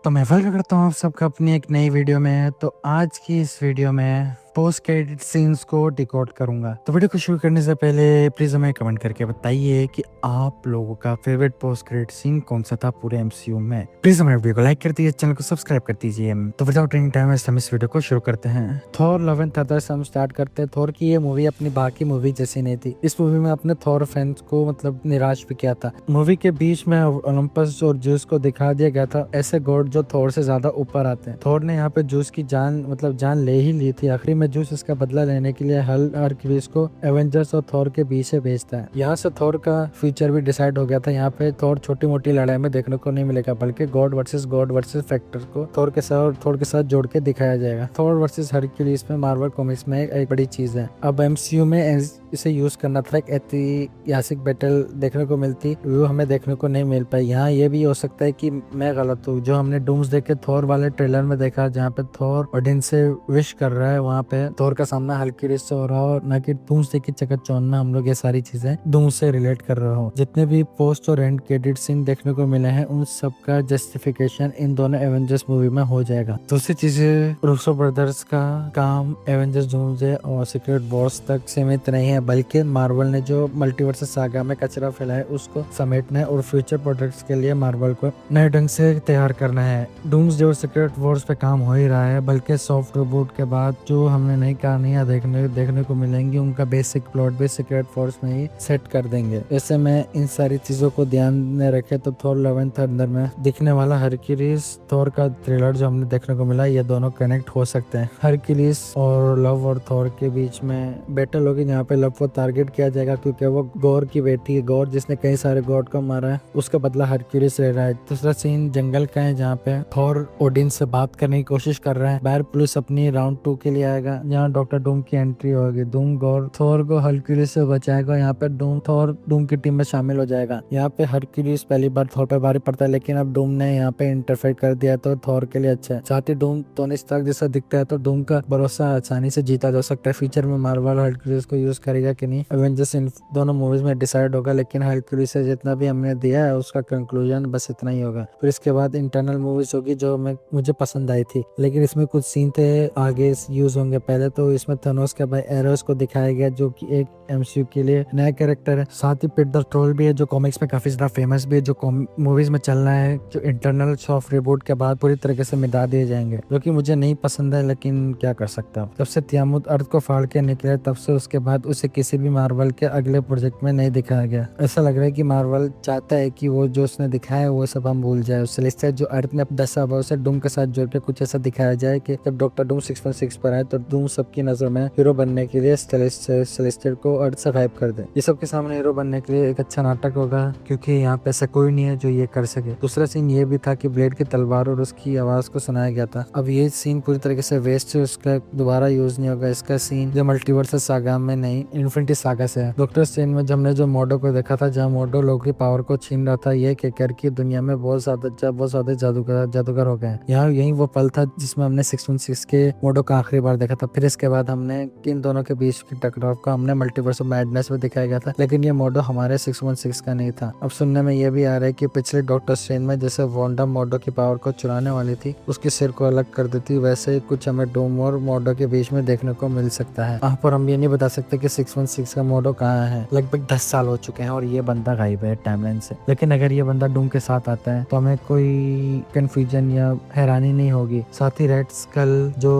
तो मैं वेलकम करता हूँ आप सबका अपनी एक नई वीडियो में। तो आज की इस वीडियो में पोस्ट क्रेडिट सीन्स को डिकोड करूंगा। तो वीडियो को शुरू करने से पहले प्लीज हमें कमेंट करके बताइए कि आप लोगों का फेवरेट पोस्ट क्रेडिट सीन कौन सा था पूरे एमसीयू में। प्लीज हमारे वीडियो को लाइक कर दीजिए, चैनल को सब्सक्राइब कर दीजिए। तो विदाउट एनी टाइम वेस्ट हम इस वीडियो को शुरू करते हैं। थॉर लव एंड थंडर से हम स्टार्ट करते हैं। थॉर की ये मूवी अपनी बाकी मूवी जैसी नहीं थी। इस मूवी में अपने थॉर फैंस को मतलब निराश भी किया था। मूवी के बीच में ओलंपस और ज्यूस को दिखा दिया गया था ऐसे गॉड जो थॉर से ज्यादा ऊपर आते हैं। थॉर ने यहाँ पे ज्यूस की जान ले ही ली थी। आखिरी में ज्यूस इसका बदला लेने के लिए हल हरक्यूलिस को एवेंजर्स और थॉर के बीच से भेजता है। यहाँ से थॉर का फ्यूचर भी डिसाइड हो गया था। यहाँ पे थॉर छोटी मोटी लड़ाई में देखने को नहीं मिलेगा, बल्कि गॉड वर्सेस फैक्टर को थॉर के साथ जोड़ के दिखाया जाएगा। थॉर वर्सेस हरक्यूलिस में मार्वल कॉमिक्स में एक बड़ी चीज है। अब एमसीयू में इसे यूज करना था। एक ऐतिहासिक बैटल देखने को मिलती, वो हमें देखने को नहीं मिल पाई। यहाँ ये भी हो सकता है कि मैं गलत हूँ। जो हमने डूम्सडे के थॉर वाले ट्रेलर में देखा, जहाँ पे थॉर ओडिन से विश कर रहा है, वहाँ पे थॉर का सामना हरक्यूलिस से हो रहा हो, ना कि डूम्सडे की चकचौंध में हम लोग ये सारी चीजें डूम्स से रिलेट कर रहे हो। जितने भी पोस्ट और एंड क्रेडिट सीन देखने को मिले हैं, उन सब का जस्टिफिकेशन इन दोनों एवेंजर्स मूवी में हो जाएगा। दूसरी चीजें, रूसो ब्रदर्स का काम एवेंजर्स डूम्सडे और सीक्रेट वॉर्स तक सीमित नहीं है, बल्कि मार्वल ने जो मल्टीवर्स सागा में कचरा फैलाया उसको समेटना है और फ्यूचर प्रोडक्ट्स के लिए मार्वल को नए ढंग से तैयार करना है। डूम्सडे और सीक्रेट वॉर्स पे काम हो ही रहा है, बल्कि सॉफ्ट रिबूट के बाद जो हमने नई कहानियां देखने को मिलेंगी, उनका बेसिक प्लॉट भी सीक्रेट वॉर्स में ही सेट कर देंगे। ऐसे में इन सारी चीजों को ध्यान में रखे तो थॉर लव एंड थंडर में दिखने वाला हरक्यूलिस थॉर का थ्रिलर जो हमने देखने को मिला, ये दोनों कनेक्ट हो सकते हैं। हरक्यूलिस और लव और थॉर के बीच में बैटल होगी, जहाँ पे लव को टारगेट किया जाएगा क्योंकि वो गॉर की बेटी है। गॉर जिसने कई सारे गॉड को मारा है, उसका बदला हरक्यूलिस ले रहा है। दूसरा सीन जंगल का है, जहाँ पे थॉर ओडिन से बात करने की कोशिश कर रहा है। बाहर पुलिस अपनी राउंड 2 के लिए आएगा, जहाँ डॉक्टर डूम की एंट्री होगी। डूम गॉर थॉर को हरक्यूलिस से बचाएगा। यहाँ पे थॉर डूम की टीम में शामिल हो जाएगा। यहाँ पे हरक्यूलिस पहली बार थॉर पे भारी पड़ता है, लेकिन अब डूम ने यहाँ पे इंटरफेयर कर दिया तो थॉर के लिए अच्छा है। साथ ही डूम टोनी स्टार्क जैसा दिखता है, तो डूम का भरोसा आसानी से जीता जा सकता है। फ्यूचर में मार्वल हरक्यूलिस को यूज करेगा कि नहीं, एवेंजर्स इन दोनों मूवीज में डिसाइड होगा, लेकिन हरक्यूलिस से जितना भी हमने दिया है उसका कंक्लूजन बस इतना ही होगा। फिर इसके बाद इंटरनल मूवीज होगी जो मुझे पसंद आई थी, लेकिन इसमें कुछ सीन थे आगे यूज होंगे। पहले तो इसमें थेनोस के भाई एरोस को दिखाया गया, जो कि एक एमसीयू के लिए नया कैरेक्टर है। साथ ही पिट द ट्रोल भी है, जो कॉमिक्स में काफी ज्यादा फेमस भी है, जो मूवीज में चल रहा है, जो इंटरनल सॉफ्ट रिबूट के बाद पूरी तरीके से मिटा दिए जाएंगे, जो कि मुझे नहीं पसंद है, लेकिन क्या कर सकता हूँ। जब से तियामुत अर्थ को फाड़ के निकले, तब से उसके बाद उसे किसी भी मार्वल के अगले प्रोजेक्ट में नहीं दिखाया गया। ऐसा लग रहा है कि मार्वल चाहता है कि वो जो उसने दिखाया है वो सब हम भूल जाए। सेलेस्टियल जो अर्थ में दसा हुआ, उसे डूम के साथ जोड़ के कुछ ऐसा दिखाया जाए कि जब डॉक्टर डूम 616 पर आए तो डूम सबकी नजर में हीरो बनने के लिए सेलेस्टियल को अर्थ से गायब कर दे। ये सबके सामने हीरो बनने के लिए एक अच्छा नाटक होगा, क्योंकि यहाँ पे ऐसा कोई नहीं है जो ये कर सके। दूसरा सीन ये भी था कि ब्लेड की तलवार और उसकी आवाज को सुनाया गया था। अब ये सीन पूरी तरीके से वेस्ट है, उसका दोबारा यूज नहीं होगा। इसका सीन जो मल्टीवर्स सागा में नहीं, इन्फिनिटी सागा से है। डॉक्टर स्ट्रेंज में हमने जो मोडो को देखा था, जहाँ मोडो लोगों की पावर को छीन रहा था, ये कहकर की दुनिया में बहुत ज्यादा जादूगर हो गए। यहाँ यही वो पल था जिसमें हमने 616 के मोडो का आखिरी बार देखा था। फिर इसके बाद हमने इन दोनों के बीच की टकराव का हमने मल्टीवर्स ऑफ मैडनेस में दिखाया गया था, लेकिन ये मोडो हमारे 616 का नहीं था। अब सुनने में ये भी आ रहा है कि पिछले डॉक्टर स्ट्रेंज में जैसे वांडा मोडो की पावर को चुराने वाली थी, उसके सिर को अलग कर देती, वैसे कुछ हमें डूम और मोडो के बीच में देखने को मिल सकता है। यहाँ पर हम ये नहीं बता सकते कि 616 का मोडो कहाँ है। लगभग 10 साल हो चुके हैं और ये बंदा गायब है टाइमलाइन से। लेकिन अगर ये बंदा डूम के साथ आता है तो हमें कोई कंफ्यूजन या हैरानी नहीं होगी। साथ ही रेड स्कल जो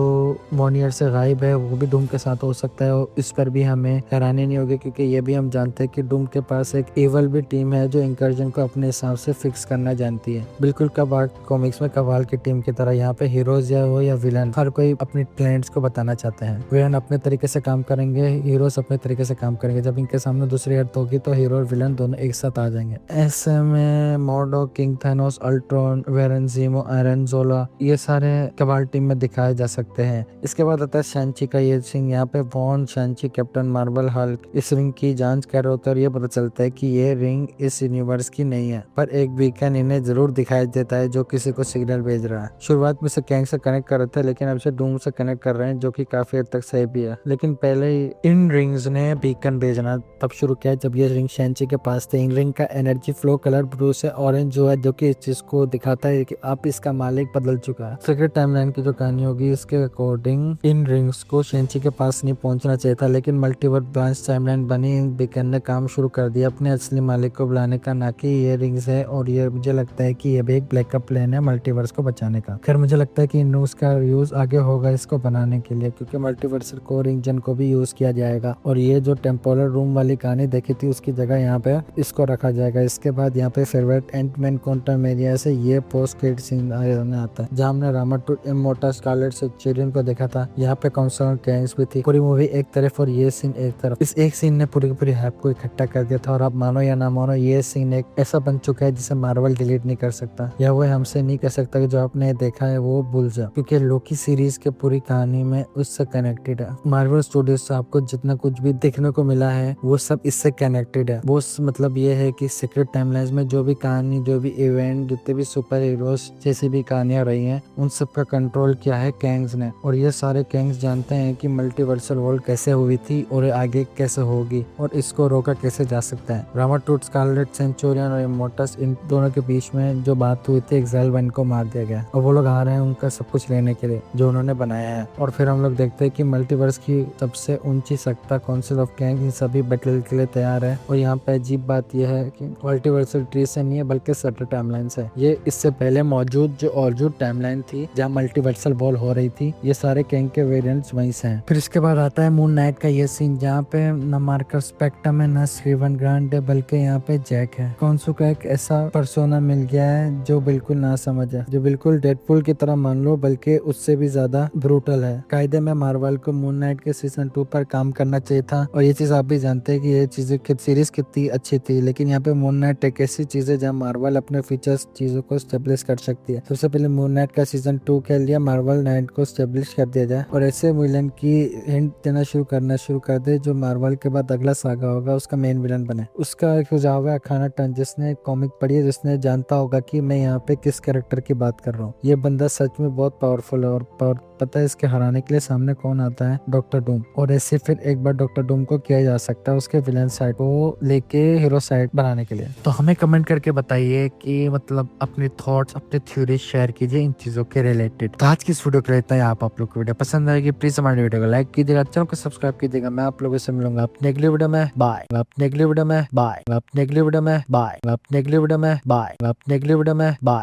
वॉनियर से गायब है, वो भी डूम के साथ हो सकता है, और इस पर भी हमें हैरानी नहीं होगी, क्योंकि ये भी हम जानते हैं कि डूम के पास एक एवल भी टीम है जो इंकर्जन को अपने हिसाब से फिक्स करना जानती है। बिल्कुल कॉमिक्स में कबाल की टीम की तरह। यहाँ पे हीरोज या हो या विलन, हर कोई अपनी प्लान्स को बताना चाहते हैं। विलन अपने तरीके से काम करेंगे, हीरोज अपने तरीके से काम करेंगे। जब इनके सामने दूसरी अर्थ होगी तो हीरो और विलन दोनों एक साथ आ जाएंगे। ऐसे में मोडो, king Thanos, Ultron, Warren जीमो, iron जोला, ये सारे कबाल टीम में दिखाए जा सकते हैं। इसके बाद आता है शैंची का ये सीन। यहाँ पे वॉन, शैंची, कैप्टन मार्वल, हल्क इस रिंग की जांच कर रहे होते हैं और ये पता चलता है कि ये रिंग इस यूनिवर्स की नहीं है, पर एक बीकन इन्हें जरूर दिखाई देता है जो किसी को सिग्नल भेज रहा है। शुरुआत में से कैंग से कनेक्ट कर रहे थे, लेकिन अब से डूम से कनेक्ट कर रहे हैं, जो कि काफी हद तक सही भी है। लेकिन पहले इन रिंग्स किंग्स ने बीकन भेजना तब शुरू किया जब ये रिंग शेंची के पास थे। इन रिंग का एनर्जी फ्लो कलर ब्लू से ऑरेंज जो है, जो कि इस चीज को दिखाता है कि अब इसका मालिक बदल चुका है। सीक्रेट टाइमलाइन की जो कहानी होगी इसके अकॉर्डिंग इन रिंग्स को शेंची के पास नहीं पहुंचना चाहिए था, लेकिन मल्टीवर्स ब्रांच टाइमलाइन बनी। बीकन ने काम शुरू कर दिया अपने असली मालिक को बुलाने का, ना कि ये रिंग्स है। और ये मुझे लगता है कि ये भी एक ब्लैकअप प्लान है मल्टीवर्स को बचाने का। खैर मुझे लगता है कि इन रिंग्स का यूज आगे होगा इसको बनाने के लिए, क्योंकि मल्टीवर्सल कोर इंजन को भी यूज किया जाएगा। और ये जो टेम्पोरल रूम वाली कहानी देखी थी उसकी जगह यहाँ पे इसको रखा जाएगा। इसके बाद यहाँ पे फेवरेट एंटमैन क्वांटम एरिया से ये पोस्ट क्रेडिट सीन आता है, जहाँ हमने रामाटूट इमोर्टल स्कारलेट सेंचुरियन को देखा था। यहाँ पे काउंसलर गैंग्स भी थी। पूरी मूवी एक तरफ और ये सीन एक तरफ। इस एक सीन ने पूरी की पूरी हाइप को इकट्ठा कर दिया था। और आप मानो या ना मानो, ये सीन एक ऐसा बन चुका है जिसे मार्वल डिलीट नहीं कर सकता, या वो हमसे नहीं कह सकता कि जो आपने देखा है वो भूल जाओ, क्योंकि लोकी सीरीज के पूरी कहानी में उससे कनेक्टेड है। मार्वल स्टूडियो से आपको जितना कुछ भी देखने को मिला है वो सब इससे कनेक्टेड है। वो मतलब ये है कि सीक्रेट टाइमलाइंस में जो भी कहानी, जो भी इवेंट, जितने भी सुपर हीरोज जैसी भी कहानियां रही हैं, उन सब का कंट्रोल किया है कैंग्स ने। और ये सारे कैंग्स जानते हैं कि मल्टीवर्सल वर्ल्ड कैसे हुई थी और आगे कैसे होगी और इसको रोका कैसे जा सकता है। रामाटूट स्कारलेट सेंचुरियन और इमोर्टस, इन दोनों के बीच में जो बात हुई थी, एक्साइल वन को मार दिया गया और वो लोग आ रहे हैं उनका सब कुछ लेने के लिए जो उन्होंने बनाया है। और फिर हम लोग देखते हैं कि मल्टीवर्स की सबसे ऊंची सत्ता काउंसिल ऑफ कैंग इन सभी बैटल के लिए तैयार है। और यहाँ पे अजीब बात यह है कि मल्टीवर्सल ट्री से नहीं है बल्कि सटर टाइमलाइन से। ये इससे पहले मौजूद जो ऑलजूड टाइमलाइन थी जहाँ मल्टीवर्सल वॉर हो रही थी, ये सारे कैंग के वेरिएंट्स वहीं से हैं। फिर इसके बाद आता है मून नाइट का ये सीन, जहाँ पे न मार्कस स्पेक्ट्रम है, न स्टीवन ग्रांट है, बल्कि यहाँ पे जैक है। कॉन्सू का एक ऐसा पर्सोना मिल गया है जो बिल्कुल ना समझ है, जो बिल्कुल डेडपुल की तरह मान लो, बल्कि उससे भी ज्यादा ब्रूटल है। कायदे में मार्वल को मून नाइट के सीजन 2 पर काम करना चाहिए था। और ये चीज आप भी जानते हैं कि ये चीजें सीरीज कितनी अच्छी थी, लेकिन यहाँ पे मून नाइट एक ऐसी चीज है जहाँ मार्वल अपने फीचर्स चीजों को स्टेब्लिश कर सकती है। सबसे पहले मून नाइट का सीजन 2 के लिए मार्वल नाइट को स्टेब्लिश कर दिया जाए और ऐसे विलन की हिंट देना शुरू कर दे जो मार्वल के बाद अगला सागा होगा उसका मेन विलन बने। उसका एक सुझाव है अखाना टन, जिसने कॉमिक पढ़ी है, जिसने जानता होगा कि मैं यहाँ पे किस कैरेक्टर की बात कर रहा हूँ। ये बंदा सच में बहुत पावरफुल है और पता है इसके हराने के लिए सामने कौन आता है, डॉक्टर डूम। और ऐसे फिर एक बार डॉक्टर डूम को किया जा सकता है उसके विलन साइड को लेके हीरो साइड बनाने के लिए। तो हमें कमेंट करके बताइए कि मतलब अपने थॉट्स, अपने थ्योरी शेयर कीजिए इन चीजों के रिलेटेड। तो आज की इस वीडियो के लिए इतना ही। आप लोग को वीडियो पसंद आएगी प्लीज हमारे वीडियो को लाइक कीजिएगा, चैनल को सब्सक्राइब कीजिएगा। मैं आप लोगों से मिलूंगा अपने अगली वीडियो में। बाय। अपने अगली वीडियो में बाय। अपने अगली वीडियो में बाय। अपने अगली वीडियो में बाय। अपने अगली वीडियो में बाय।